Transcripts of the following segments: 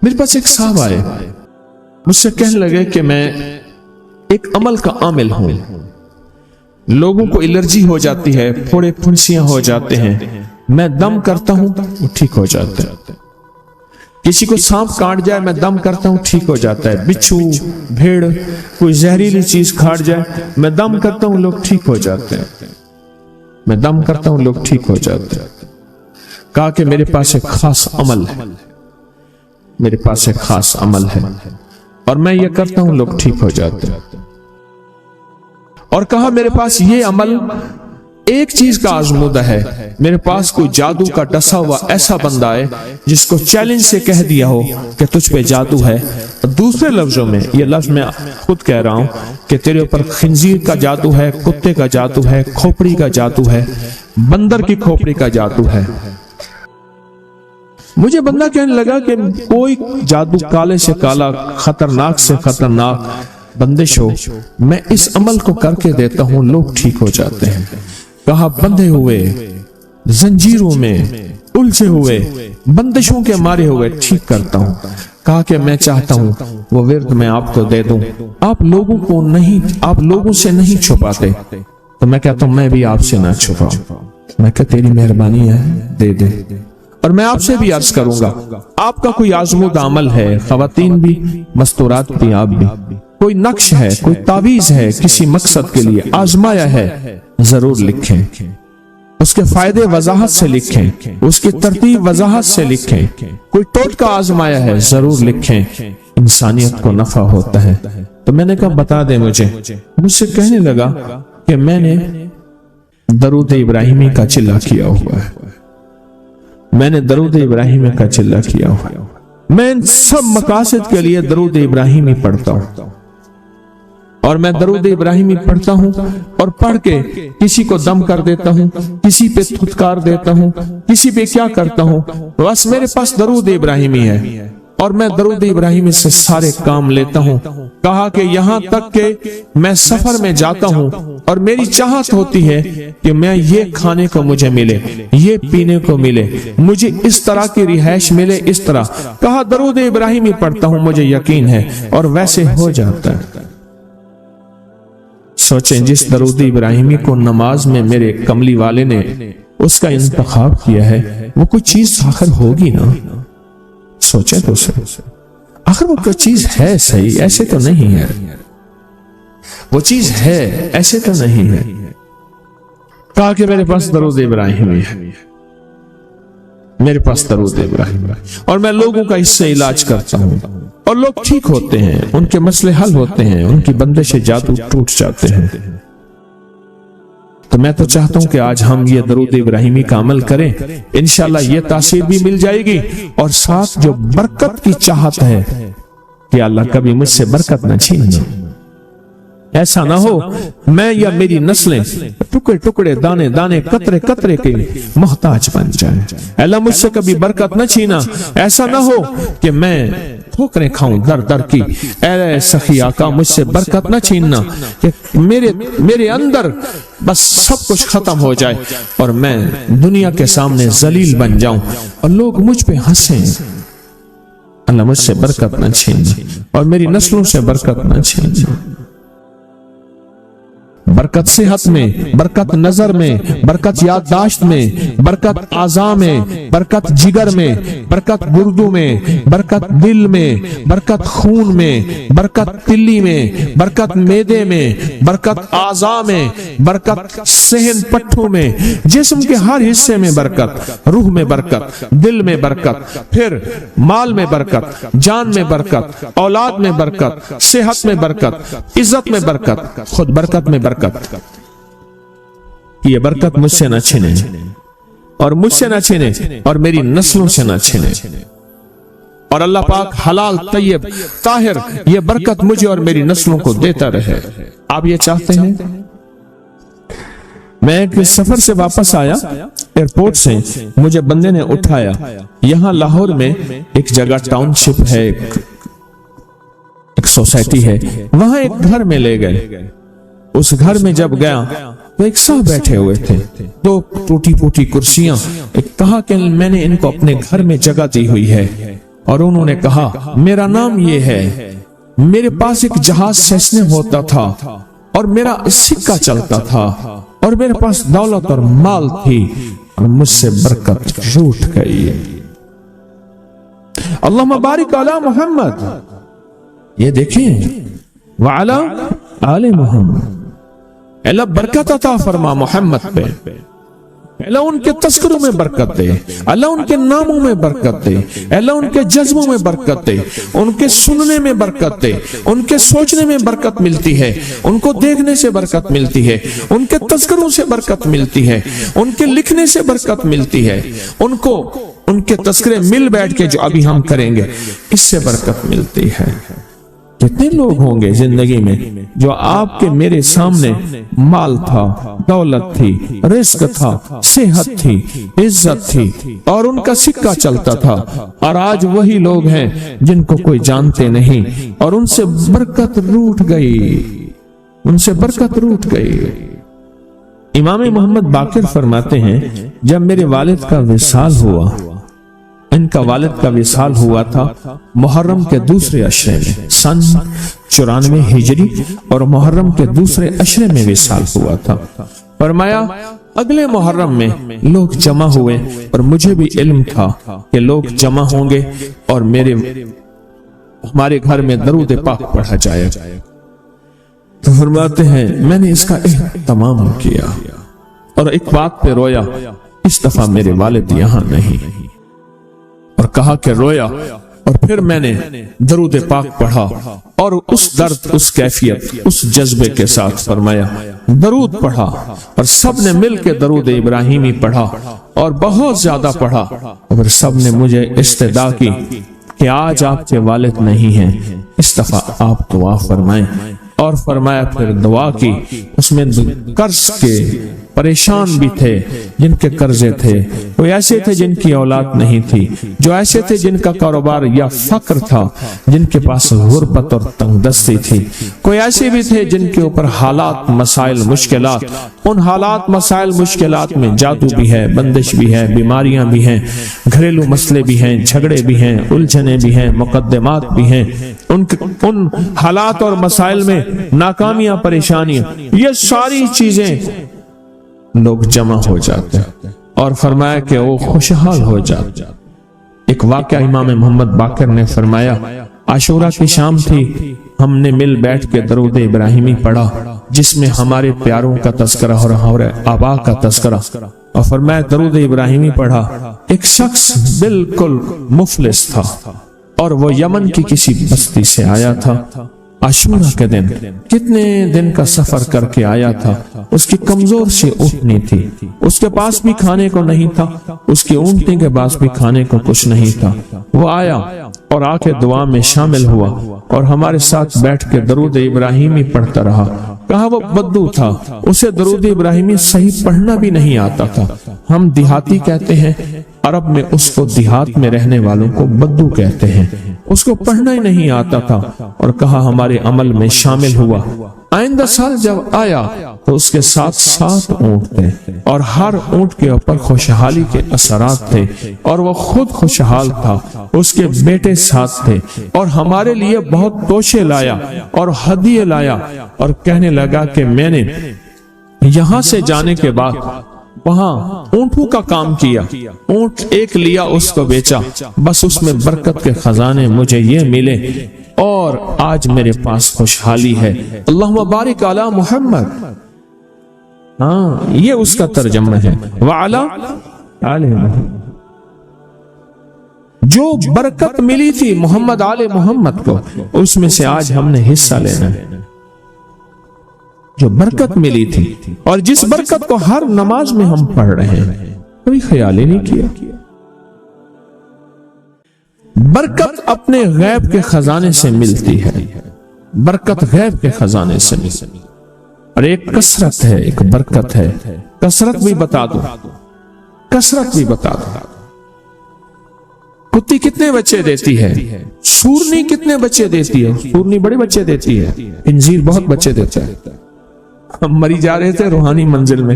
میرے پاس ایک صاحب آئے، مجھ سے کہنے لگے کہ میں ایک عمل کا عامل ہوں، لوگوں کو الرجی ہو جاتی ہے، پھوڑے پھنسیاں ہو جاتے ہیں، میں دم کرتا ہوں وہ ٹھیک ہو جاتا ہے، کسی کو سانپ کاٹ جائے میں دم کرتا ہوں ٹھیک ہو جاتا ہے، بچھو بھیڑ کوئی زہریلی چیز کھاٹ جائے میں دم کرتا ہوں لوگ ٹھیک ہو جاتے ہیں، میں دم کرتا ہوں لوگ ٹھیک ہو جاتے ہیں۔ کہا کہ میرے پاس ایک خاص عمل ہے، میرے پاس ایک خاص عمل ہے اور میں یہ کرتا ہوں لوگ ٹھیک ہو جاتے ہیں۔ اور کہا میرے پاس یہ عمل ایک چیز کا آزمودہ ہے، میرے پاس کوئی جادو کا ڈسا ہوا ایسا بندہ ہے جس کو چیلنج سے کہہ دیا ہو کہ تجھ پہ جادو ہے، دوسرے لفظوں میں یہ لفظ میں خود کہہ رہا ہوں کہ تیرے اوپر خنزیر کا جادو ہے، کتے کا جادو ہے، کھوپڑی کا جادو ہے، بندر کی کھوپڑی کا جادو ہے۔ مجھے بندہ کہنے لگا کہ کوئی جادو کالے سے کالا، خطرناک سے خطرناک بندش ہو، میں اس عمل کو کر کے دیتا ہوں لوگ ٹھیک ہو جاتے ہیں۔ کہا بندھے ہوئے، زنجیروں میں الجھے ہوئے، بندشوں کے مارے ہوئے ٹھیک کرتا ہوں۔ کہا کہ میں چاہتا ہوں وہ ورد میں آپ کو دے دوں، آپ لوگوں سے نہیں چھپاتے، تو میں کہتا ہوں میں بھی آپ سے نہ چھپاؤں، میں کہ تیری مہربانی ہے دے دے۔ اور میں آپ سے بھی عرض کروں گا آپ کا کوئی آزمودہ عمل ہے، خواتین بھی مستورات بھی آپ بھی، کوئی نقش ہے، کوئی تعویذ ہے، کسی مقصد کے لیے آزمایا ہے، ضرور لکھیں، اس کے فائدے وضاحت سے لکھیں، اس کی ترتیب وضاحت سے لکھیں، کوئی ٹوٹکا آزمایا ہے ضرور لکھیں، انسانیت کو نفع ہوتا ہے۔ تو میں نے کہا بتا دے مجھ سے کہنے لگا کہ میں نے درود ابراہیمی کا چلہ کیا ہوا ہے، میں نے درود ابراہیمی کا چلہ کیا ہوا ہے، میں ان سب مقاصد کے لیے درود ابراہیمی پڑھتا ہوں، اور میں درود ابراہیمی پڑھتا ہوں اور پڑھ کے کسی کو دم کر دیتا ہوں، کسی پہ تھتکار دیتا ہوں، کسی پہ کیا کرتا ہوں، بس میرے پاس درود ابراہیمی ہے اور میں درود ابراہیمی سے سارے کام لیتا ہوں۔ کہا کہ یہاں تک کہ میں سفر میں جاتا ہوں اور میری چاہت ہوتی ہے کہ میں یہ کھانے کو مجھے ملے، یہ پینے کو ملے، مجھے اس طرح کی رہائش ملے، اس طرح کہا درود ابراہیمی پڑھتا ہوں، مجھے یقین ہے اور ویسے ہو جاتا ہے۔ سوچیں جس درود ابراہیمی کو نماز میں میرے کملی والے نے اس کا انتخاب کیا ہے، وہ کوئی چیز آخر ہوگی نا، سوچیں تو صحیح، آخر وہ کوئی چیز ہے صحیح، ایسے تو نہیں ہے، وہ چیز ہے ایسے تو نہیں ہے۔ کہا کہ میرے پاس درود ابراہیمی ہے، میرے پاس درود ابراہیمی ہے اور میں لوگوں کا اس سے علاج کرتا ہوں اور لوگ ٹھیک ہوتے ہیں، ان کے مسئلے حل ہوتے ہیں، ان کی بندش جادو ٹوٹ جاتے ہیں۔ تو میں تو چاہتا ہوں کہ آج ہم یہ درود ابراہیمی کا عمل کریں، انشاءاللہ یہ تاثیر بھی مل جائے گی، اور ساتھ جو برکت کی چاہت ہے کہ اللہ کبھی مجھ سے برکت نہ چھیننا، ایسا نہ ہو میں یا میری نسلیں ٹکڑے ٹکڑے دانے دانے قطرے قطرے کے محتاج بن جائیں۔ اللہ مجھ سے کبھی برکت نہ چھینا، ایسا نہ ہو کہ میں ٹھوکریں کھاؤں در در کی، اے سخی آقا مجھ سے برکت نہ چھیننا کہ میرے اندر بس سب کچھ ختم ہو جائے اور میں دنیا کے سامنے ذلیل بن جاؤں اور لوگ مجھ پہ ہنسیں۔ اللہ مجھ سے برکت نہ چھیننا اور میری نسلوں سے برکت نہ چھیننا۔ برکت صحت میں، برکت نظر میں، برکت یادداشت میں، برکت اعضاء میں، برکت جگر میں، برکت گردوں میں، برکت دل میں، برکت خون میں، برکت تلی میں، برکت معدے میں، برکت اعضاء میں، برکت صحن پٹھوں میں، جسم کے ہر حصے میں برکت، روح میں برکت، دل میں برکت، پھر مال میں برکت، جان میں برکت، اولاد میں برکت، صحت میں برکت، عزت میں برکت، خود برکت میں برکت۔ یہ برکت مجھ سے نہ چھنے اور مجھ سے نہ چھنے اور میری نسلوں سے نہ چھنے، اور اللہ پاک حلال طیب طاہر یہ برکت مجھے اور میری نسلوں کو دیتا رہے۔ آپ یہ چاہتے ہیں؟ میں ایک سفر سے واپس آیا، ایئرپورٹ سے مجھے بندے نے اٹھایا، یہاں لاہور میں ایک جگہ ٹاؤن شپ ہے، ایک سوسائٹی ہے، وہاں ایک گھر میں لے گئے۔ اس گھر میں جب گیا تو ایک صاحب بیٹھے ہوئے تھے، دو ٹوٹی پوٹی کرسیاں، کہا کہ میں نے ان کو اپنے گھر میں جگہ دی ہوئی ہے اور انہوں نے کہا میرا نام یہ ہے، میرے پاس ایک جہاز سیسنے ہوتا تھا اور میرا سکہ چلتا تھا اور میرے پاس دولت اور مال تھی اور مجھ سے برکت روٹ گئی۔ اللہم بارک علی محمد، یہ دیکھیں وعلی آل محمد، اللہ برکت عطا فرما محمد پہ، اللہ ان کے تذکروں میں برکت دے، اللہ ان کے ناموں میں برکت دے، اللہ ان کے جذبوں میں برکت دے، ان کے سننے میں برکت دے، ان کے سوچنے میں برکت ملتی ہے، ان کو دیکھنے سے برکت ملتی ہے، ان کے تذکروں سے برکت ملتی ہے، ان کے لکھنے سے برکت ملتی ہے، ان کو ان کے تذکرے مل بیٹھ کے جو ابھی ہم کریں گے اس سے برکت ملتی ہے۔ کتنے لوگ ہوں گے زندگی میں جو آپ کے میرے سامنے مال تھا، دولت تھی، رزق تھا، صحت تھی، عزت تھی اور ان کا سکہ چلتا تھا، اور آج وہی لوگ ہیں جن کو کوئی جانتے نہیں اور ان سے برکت روٹ گئی، ان سے برکت روٹ گئی۔ امام محمد باقر فرماتے ہیں جب میرے والد کا وصال ہوا، ان کا والد کا وصال ہوا تھا محرم کے دوسرے عشرے میں، سن 94 ہجری اور محرم کے دوسرے عشرے میں وصال ہوا تھا۔ فرمایا اگلے محرم میں لوگ جمع ہوئے اور مجھے بھی علم تھا کہ لوگ جمع ہوں گے اور ہمارے گھر میں درود پاک پڑھا جائے گا۔ تو فرماتے ہیں میں نے اس کا اہتمام کیا اور ایک بات پہ رویا، اس دفعہ میرے والد یہاں نہیں، اور کہا کہ رویا، اور پھر میں نے درود پاک پڑھا اور اس درد، اس کیفیت، اس جذبے کے ساتھ فرمایا درود پڑھا، اور سب نے مل کے درود ابراہیمی پڑھا اور بہت زیادہ پڑھا، اور سب نے مجھے استدعا کی کہ آج آپ کے والد نہیں ہیں، اس دفعہ آپ دعا فرمائیں، اور فرمایا پھر دعا کی۔ اس میں قرض کے پریشان بھی تھے جن کے قرضے تھے، کوئی ایسے تھے جن کی اولاد نہیں تھی، جو ایسے تھے جن کا کاروبار یا فقر تھا، جن کے پاس غربت اور تنگ دستی تھی، کوئی ایسے بھی تھے جن کے اوپر حالات، مسائل، مشکلات، ان حالات، مسائل، مشکلات میں جادو بھی ہے، بندش بھی ہے، بیماریاں بھی ہیں، گھریلو مسئلے بھی ہیں، جھگڑے بھی ہیں، الجھنیں بھی ہیں، مقدمات بھی ہیں، ان حالات اور مسائل میں ناکامیاں، پریشانیاں، یہ ساری چیزیں لوگ جمع ہو جاتے ہیں اور فرمایا کہ وہ خوشحال ہو جاتے۔ ایک واقعہ امام محمد باقر نے فرمایا، عاشورہ کی شام تھی، ہم نے مل بیٹھ کے درود ابراہیمی پڑھا جس میں ہمارے پیاروں کا تذکرہ اور ہمارے آبا کا تذکرہ، اور فرمایا درود ابراہیمی پڑھا۔ ایک شخص بالکل مفلس تھا اور وہ یمن کی کسی بستی سے آیا تھا، عاشورہ کے دن کتنے دن کا سفر کر کے آیا تھا، اس کی کمزور سی اونٹنی تھی، اس کے پاس بھی کھانے کو نہیں تھا، اس کی اونٹنی کے پاس بھی کھانے کو کچھ نہیں تھا۔ وہ آیا اور آ کے دعا میں شامل ہوا اور ہمارے ساتھ بیٹھ کے درود ابراہیمی پڑھتا رہا۔ کہا وہ بدو تھا، اسے درود ابراہیمی صحیح پڑھنا بھی نہیں آتا تھا، ہم دیہاتی کہتے ہیں، عرب میں اس کو دیہات میں رہنے والوں کو بدو کہتے ہیں، اس کو پڑھنا ہی نہیں آتا تھا، اور کہا ہمارے عمل میں شامل ہوا۔ آئندہ سال جب آیا تو اس کے ساتھ 7 اونٹ تھے اور ہر اونٹ کے اوپر خوشحالی کے اثرات تھے، اور وہ خود خوشحال تھا، اس کے بیٹے ساتھ تھے، اور ہمارے لیے بہت توشے لایا اور ہدیے لایا، اور کہنے لگا کہ میں نے یہاں سے جانے کے بعد وہاں اونٹوں کا کام کیا، اونٹ ایک لیا، اس کو بیچا، بس اس میں برکت کے خزانے مجھے یہ ملے اور آج میرے پاس خوشحالی ہے۔ اللہم بارک علی محمد، ہاں یہ اس کا ترجمہ ہے، وعلی آل محمد۔ جو برکت ملی تھی محمد آل محمد کو، اس میں سے آج ہم نے حصہ لینا ہے، جو برکت ملی تھی، اور جس برکت کو ہر نماز میں ہم پڑھ رہے ہیں، کبھی خیال ہی نہیں کیا۔ برکت اپنے غیب کے خزانے سے ملتی ہے، برکت غیب کے خزانے سے ملتی ہے، اور ایک کثرت ہے، ایک برکت ہے۔ کثرت بھی بتا دو، کثرت بھی بتا دو۔ کتی کتنے بچے دیتی ہے؟ سورنی کتنے بچے دیتی ہے؟ سورنی بڑے بچے دیتی ہے، انجیر بہت بچے دیتا ہے۔ ہم مری جا رہے تھے روحانی منزل میں،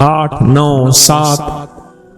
8, 9, 7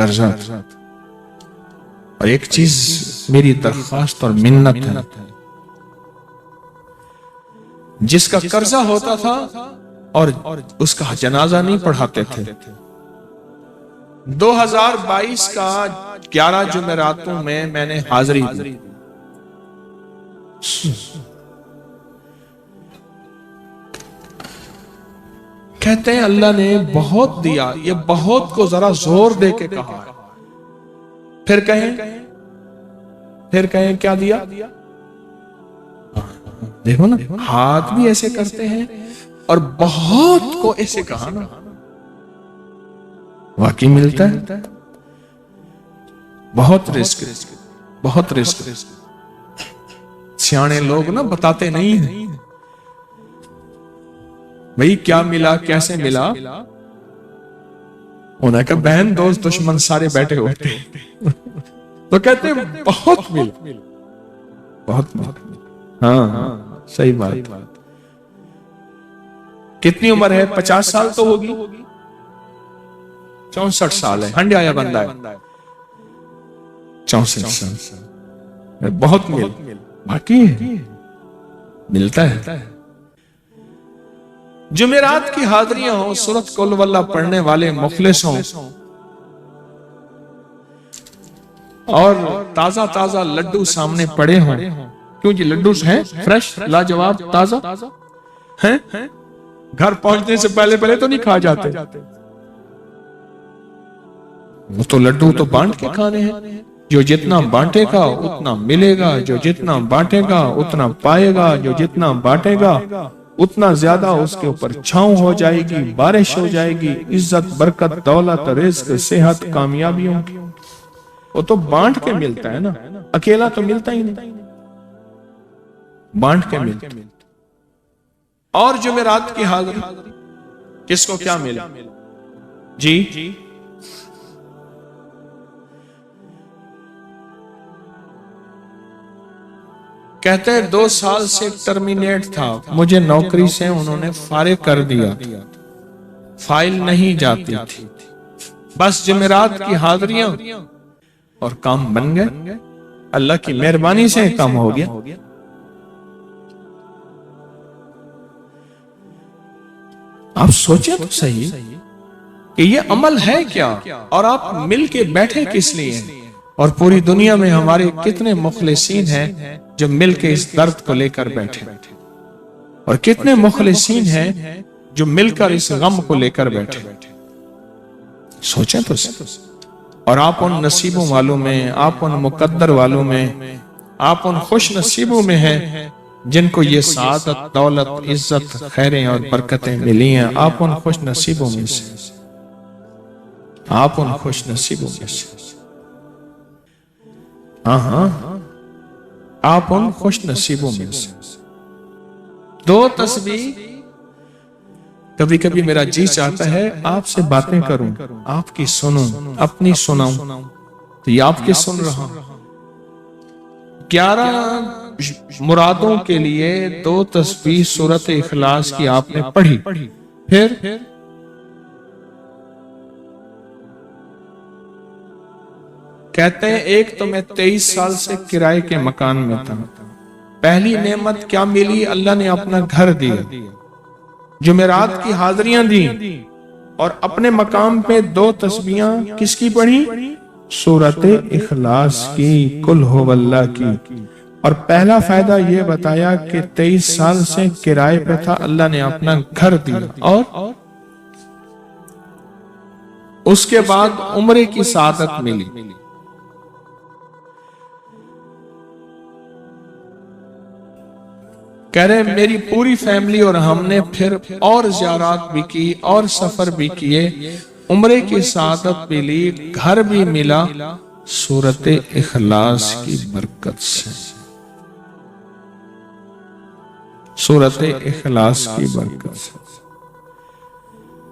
قرضہ تھا. اور ایک چیز میری درخواست اور منت ہے، جس کا قرضہ ہوتا تھا اور اس کا جنازہ نہیں پڑھاتے تھے، 2022 کا 11 جمعراتوں میں نے حاضری دی. کہتے ہیں اللہ نے بہت دیا، یہ بہت کو ذرا زور دے کے کہا ہے. پھر کہیں کیا دیا؟ دیکھو نا، ہاتھ بھی ایسے کرتے ہیں اور بہت کو ایسے کہا نا، واقعی ملتا ہے. بہت رزق، بہت رزق. سیانے لوگ نا بتاتے نہیں ہیں بھئی کیا ملا، کیسے ملا. انہوں نے کہا بہن دوست دشمن سارے بیٹھے ہوتے تو کہتے ہیں بہت ملا، بہت ملا. ہاں صحیح بات. کتنی عمر ہے؟ 50 سال تو ہوگی، 64 سال ہے. ہنڈے آیا بندہ ہے 64 سال. بہت مل باقی ہے، ملتا ہے. جمعرات کی حاضریاں ہوں، سورت قل واللہ پڑھنے والے مخلص ہوں، اور تازہ تازہ لڈو سامنے پڑے ہوں. کیوں جی لڈو ہیں فریش لاجواب تازہ ہیں، گھر پہنچنے سے پہلے تو نہیں کھا جاتے. وہ تو لڈو تو بانٹ کے کھانے ہیں. جو جتنا بانٹے گا اتنا ملے گا، جو جتنا بانٹے گا اتنا پائے گا، جو جتنا بانٹے گا اتنا زیادہ اس کے اوپر چھاؤں ہو جائے گی، بارش ہو جائے گی، عزت برکت دولت رزق صحت کامیابیوں. وہ تو بانٹ کے ملتا ہے نا، اکیلا تو ملتا ہی نہیں، بانٹ کے ملتا. اور جمعرات کی حاضری کس کو کیا ملا جی؟ کہتے ہیں 2 سال سے ٹرمینیٹ تھا، مجھے نوکری سے انہوں نے فارغ کر دیا، فائل نہیں جاتی تھی. بس جمعرات کی حاضریاں اور کام بن گئے. اللہ کی مہربانی سے کام ہو گیا. آپ سوچیں تو صحیح کہ یہ عمل ہے کیا، اور آپ مل کے بیٹھے کس لیے ہیں. اور پوری دنیا میں ہمارے کتنے مخلصین ہیں جو مل کے اس درد کو لے کر بیٹھے، اور کتنے مخلصین ہیں جو مل کر اس غم کو لے کر بیٹھے. سوچیں تو صحیح. اور آپ ان نصیبوں والوں میں، آپ ان مقدر والوں میں، آپ ان خوش نصیبوں میں ہیں جن کو یہ سعادت دولت عزت خیریں اور برکتیں ملی ہیں. آپ ان خوش نصیبوں میں سے، آپ ان خوش نصیبوں میں سے. ہاں آپ ان خوش نصیبوں میں سے. 2 تسبیح. کبھی کبھی میرا جی چاہتا ہے آپ سے باتیں کروں، آپ کی سنوں، اپنی سناؤں، تو یہ آپ کی سن رہا ہوں. 11 مرادوں کے لیے 2 تسبیح سورت اخلاص کی آپ نے پڑھی. پھر کہتے ہیں ایک تو میں 23 سال سے کرائے کے مکان میں تھا. پہلی نعمت کیا ملی؟ اللہ نے اپنا گھر دیا، جمعرات کی حاضریاں دی، اور اپنے مقام پہ 2 تسبیحاں کس کی پڑھی؟ سورت اخلاص کی، قل هو اللہ کی. اور پہلا فائدہ یہ بتایا کہ 23 سال سے کرائے پہ تھا، اللہ نے اپنا گھر دیا. اور اس کے بعد عمرے کی سعادت ملی. کہہ رہے میری پوری فیملی اور ہم نے پھر اور زیارات بھی کی اور سفر بھی کیے، عمرے کی سعادت بھی لی، گھر بھی ملا سورت اخلاص کی برکت سے. سورت اخلاص کی برکت سے.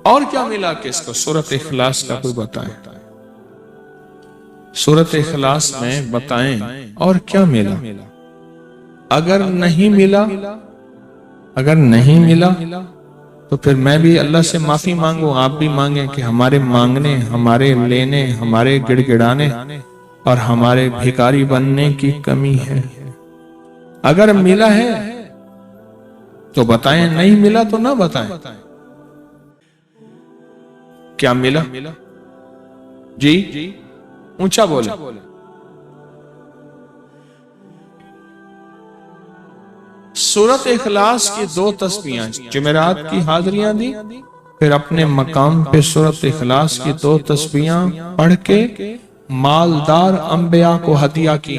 اور کیا ملا کس کو؟ سورت اخلاص کا کوئی بتائیں، سورت اخلاص میں بتائیں اور کیا ملا. اگر نہیں ملا تو پھر میں بھی اللہ سے معافی مانگوں، آپ بھی مانگیں کہ ہمارے مانگنے، ہمارے لینے، ہمارے گڑ گڑانے اور ہمارے بھکاری بننے کی کمی ہے۔ اگر ملا ہے تو بتائیں، نہیں ملا تو نہ بتائیں۔ کیا ملا؟ جی اونچا بولے۔ سورت اخلاص کی 2 تسبیحاں، جمعرات کی حاضریاں دی، پھر اپنے مقام پہ سورت اخلاص کی 2 تسبیحاں پڑھ کے مالدار انبیاء کو ہدیہ کی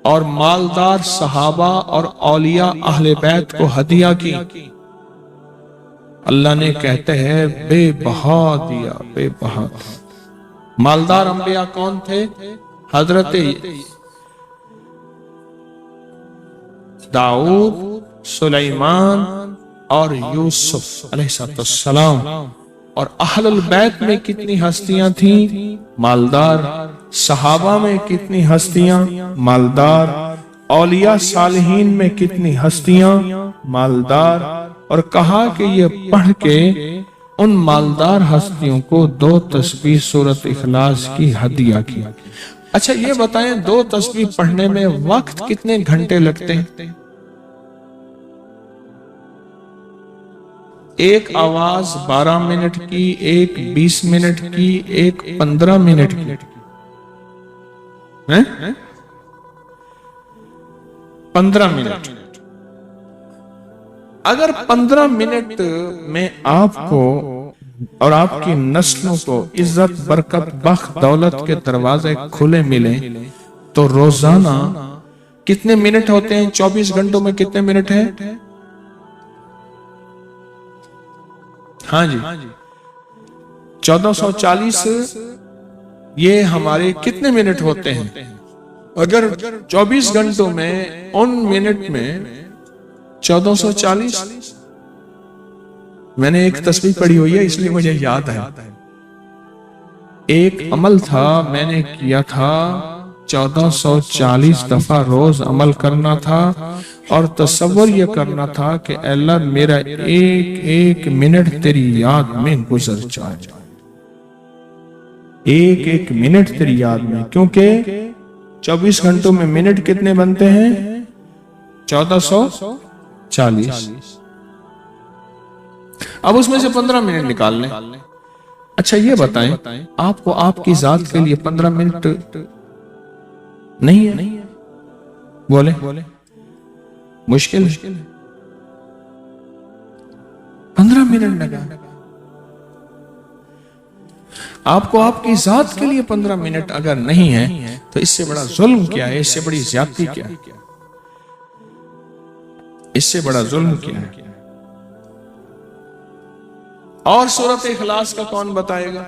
اور مالدار صحابہ اور اولیاء اہل بیت کو ہدیہ کی۔ اللہ نے کہتے ہیں بے بہا دیا، بے بہا۔ مالدار انبیاء کون تھے؟ حضرت داؤد، سلیمان اور یوسف علیہ السلام۔ اور اہل البیت میں کتنی ہستیاں تھیں؟ مالدار۔ صحابہ میں کتنی ہستیاں؟ مالدار۔ اولیاء صالحین میں کتنی ہستیاں؟ مالدار۔ اور کہا کہ یہ پڑھ کے ان مالدار ہستیوں کو 2 تسبیح سورت اخلاص کی ہدیہ کی۔ اچھا یہ بتائیں 2 تسبیح پڑھنے میں وقت کتنے گھنٹے لگتے ہیں؟ ایک آواز 12 منٹ کی، ایک 20 منٹ کی، ایک 15 منٹ کی۔ 15 منٹ۔ اگر 15 منٹ میں آپ کو اور آپ کی نسلوں کو عزت، برکت، بخت، دولت کے دروازے کھلے ملیں تو روزانہ کتنے منٹ ہوتے ہیں؟ 24 گھنٹوں میں کتنے منٹ ہیں؟ ہاں جی 1440 یہ ہمارے کتنے منٹ ہوتے ہیں؟ اگر 24 گھنٹوں میں ان منٹ میں 1440، میں نے ایک تسبیح پڑھی ہوئی ہے اس لیے مجھے یاد ہے۔ ایک عمل تھا میں نے کیا تھا 1440 دفعہ روز عمل کرنا تھا اور تصور یہ کرنا تھا کہ اے اللہ میرا ایک ایک منٹ تیری یاد میں گزر جائے، ایک ایک منٹ تیری یاد میں، کیونکہ 24 گھنٹوں میں منٹ کتنے بنتے ہیں؟ 1440۔ اب اس میں سے 15 منٹ نکال لیں۔ اچھا یہ بتائیں آپ کو آپ کی ذات کے لیے 15 منٹ نہیں ہے؟ بولے مشکل ہے؟ 15 منٹ لگا آپ کو آپ کی ذات کے لیے 15 منٹ اگر نہیں ہے تو اس سے بڑا ظلم کیا ہے؟ اس سے بڑی زیادتی کیا ہے؟ اس سے بڑا ظلم کیا ہے؟ اور سورت اخلاص کا کون بتائے گا؟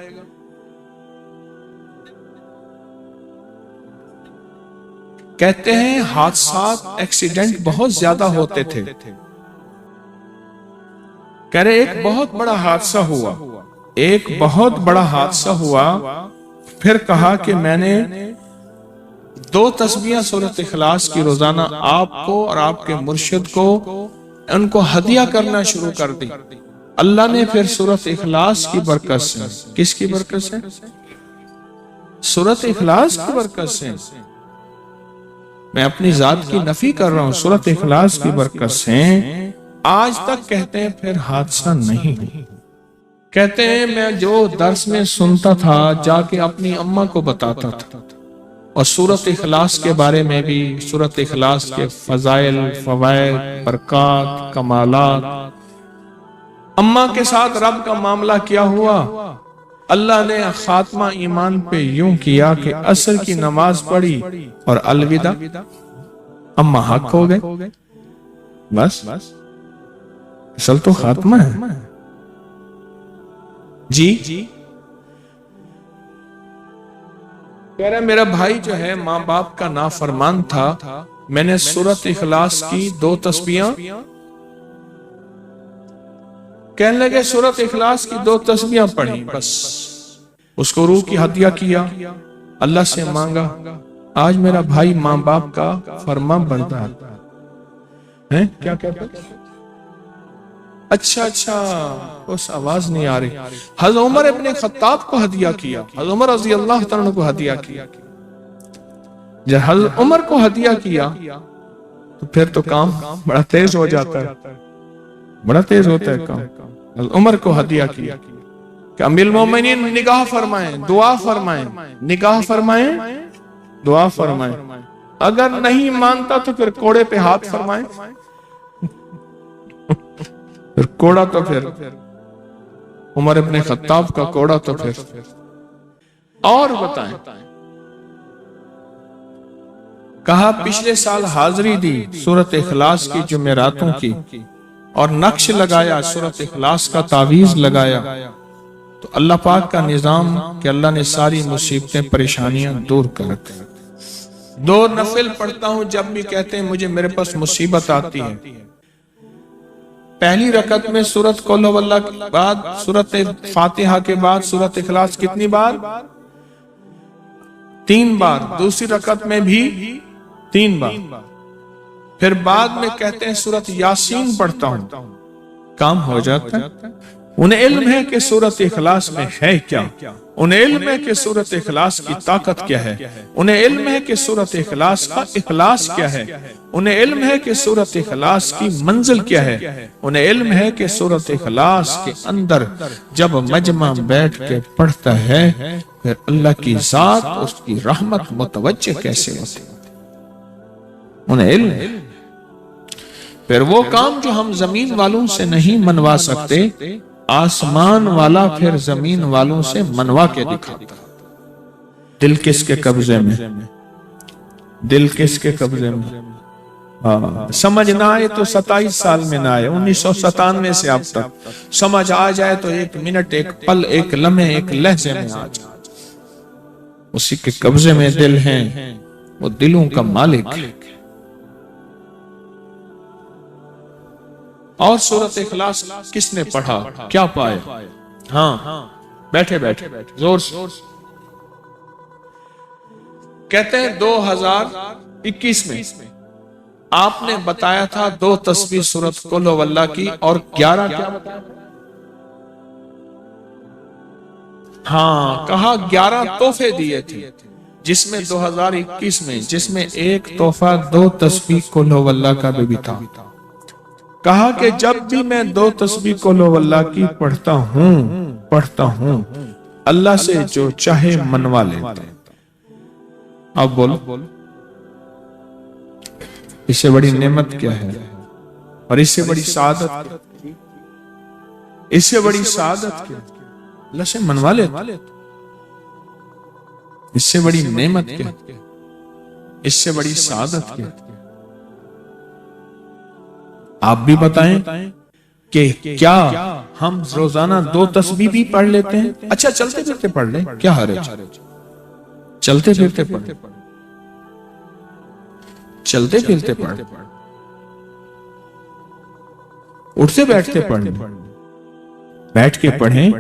کہتے ہیں حادثات، ایکسیڈنٹ بہت زیادہ ہوتے تھے۔ کہہ رہے ایک بہت بڑا حادثہ ہوا، ایک بہت بڑا حادثہ ہوا، پھر کہا کہ میں نے 2 تسبیحاں سورت اخلاص کی روزانہ آپ کو اور آپ کے مرشد کو ان کو ہدیہ کرنا شروع کر دی۔ اللہ نے پھر سورت اخلاص کی برکت سے، کس کی برکت سے؟ سورت اخلاص کی برکت سے، میں اپنی ذات کی نفی کر رہا ہوں، سورت اخلاص کی برکت سے آج تک کہتے ہیں پھر حادثہ نہیں ہوا۔ کہتے ہیں میں جو درس میں سنتا تھا جا کے اپنی اماں کو بتاتا تھا، اور سورت اخلاص کے بارے میں بھی، سورت اخلاص کے فضائل، فوائد، برکات، کمالات۔ اماں کے ساتھ رب کا معاملہ کیا ہوا؟ اللہ نے خاتمہ ایمان پہ یوں کیا کہ عصر کی نماز پڑھی اور الوداع، اماں حق ہو گئے، بس اصل تو خاتمہ ہے۔ جی کہہ رہا میرا بھائی جو ہے ماں باپ کا نافرمان تھا، میں نے سورت اخلاص کی 2 تسبیحاں، کہنے لگے سورت اخلاص کی 2 تسبیحاں پڑھی، بس اس کو روح کی ہدیہ کیا، اللہ سے مانگا۔ آج میرا بھائی ماں باپ کا فرما بردار ہے، کیا کہتا ہے؟ اچھا اس آواز نہیں آ رہی. حضرت عمر ابن خطاب کو ہدیہ کیا, حضرت عمر رضی اللہ تعالیٰ عنہ کو ہدیہ کیا. جب حضرت عمر کو ہدیہ کیا تو پھر تو کام بڑا تیز ہو جاتا ہے, بڑا تیز ہوتا ہے کام. حضرت عمر کو ہدیہ کیا کہ امیر المومنین نگاہ فرمائیں, دعا فرمائیں, نگاہ فرمائیں, دعا فرمائیں. اگر نہیں مانتا تو پھر کوڑے پہ ہاتھ فرمائیں. پھر کوڑا تو پھر عمر ابن خطاب کا کوڑا تو پھر. اور بتائیں, کہا پچھلے سال حاضری دی سورۃ اخلاص کی جمعراتوں کی, اور نقش لگایا سورۃ اخلاص کا, تعویذ لگایا, تو اللہ پاک کا نظام کہ اللہ نے ساری مصیبتیں پریشانیاں دور کر رکھی. 2 نفل پڑھتا ہوں جب بھی کہتے ہیں مجھے میرے پاس مصیبت آتی ہے. پہلی رکعت میں سورۃ قل هو اللہ کے بعد سورۃ فاتحہ کے بعد سورۃ اخلاص کتنی بار؟ 3 بار. دوسری رکعت میں بھی 3 بار. پھر بعد میں کہتے ہیں سورۃ یاسین پڑھتا ہوں, کام ہو جاتا ہے. انہیں علم ہے کہ سورۃ اخلاص میں ہے کیا, انہیں علم ہے کہ سورۃ اخلاص کی طاقت کیا ہے, انہیں علم ہے کہ سورۃ اخلاص کا اخلاص کیا ہے, انہیں علم ہے کہ سورۃ اخلاص کی منزل کیا ہے, انہیں علم ہے کہ سورۃ اخلاص کے اندر جب مجمع بیٹھ کے پڑھتا ہے پھر اللہ کی ذات اس کی رحمت متوجہ کیسے ہوتی ہے. انہیں علم ہے. پھر وہ کام جو ہم زمین والوں سے نہیں منوا سکتے, آسمان والا پھر زمین والوں سے منوا کے دکھاتا. دل کس کے قبضے میں, دل کس کے قبضے میں. سمجھ نہ آئے تو 27 سال میں نہ آئے, 1997 سے اب تک. سمجھ آ جائے تو 1 منٹ, 1 پل, 1 لمحے, 1 لہجے میں آ جائے. اسی کے قبضے میں دل ہیں, وہ دلوں کا مالک ہے. اور سورۃ اخلاص کس نے پڑھا کیا پائے؟ ہاں بیٹھے زور سے کہتے ہیں 2021 میں آپ نے بتایا تھا 2 تسبیح سورۃ قل هو اللہ کی, اور 11 کیا بتایا؟ ہاں کہا 11 تحفے دیے تھے, جس میں 2021 میں جس میں ایک تحفہ 2 تسبیح قل هو اللہ کا بھی تھا. کہا کہ جب بھی میں 2 تسبیح قل هو اللہ کی پڑھتا ہوں اللہ سے جو چاہے منوا لیتا ہوں. اب بولو اس سے بڑی نعمت کیا ہے, اور اس سے بڑی سعادت, اس سے بڑی سعادت کیا؟ اللہ سے منوا لیتا. اس سے بڑی نعمت کیا, اس سے بڑی سعادت کیا؟ آپ بھی بتائیں کہ کیا ہم روزانہ 2 تسبیح بھی پڑھ لیتے ہیں؟ اچھا چلتے پھرتے پڑھ لیں, کیا حرج؟ چلتے پھرتے پڑھ, چلتے پھرتے پڑھ, اٹھتے بیٹھتے پڑھ, بیٹھ کے پڑھیں,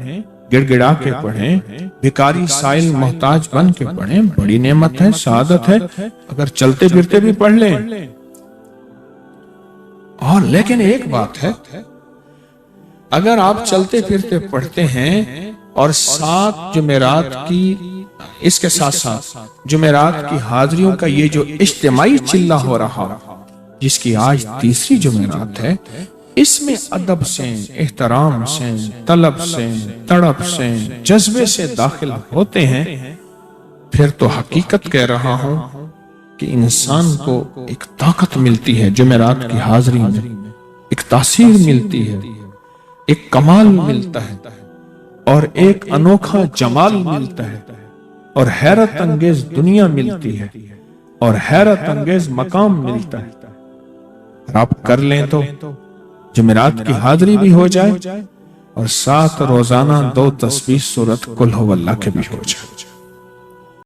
گڑ گڑا کے پڑھیں, بھکاری سائل محتاج بن کے پڑھیں. بڑی نعمت ہے, سعادت ہے اگر چلتے پھرتے بھی پڑھ لیں. اور لیکن ایک بات ہے, اگر آپ چلتے پھرتے پڑھتے ہیں اور 7 جمعرات کی, اس کے ساتھ ساتھ جمعرات کی حاضریوں کا یہ جو اجتماعی چلہ ہو رہا, جس کی آج 3ری جمعرات ہے, اس میں ادب سے, احترام سے, طلب سے, تڑپ سے, جذبے سے داخل ہوتے ہیں, پھر تو حقیقت کہہ رہا ہوں کہ انسان کو ایک طاقت ملتی ہے جمعرات کی حاضری میں, ایک تاثیر ملتی ہے, ایک کمال ملتا ہے, اور ایک انوکھا جمال ملتا ہے, اور حیرت انگیز دنیا ملتی ہے, اور حیرت انگیز مقام ملتا ہے. اور آپ کر لیں تو جمعرات کی حاضری بھی ہو جائے, اور ساتھ روزانہ 2 تسبیح سورۃ قل هو اللہ کے بھی ہو جائے.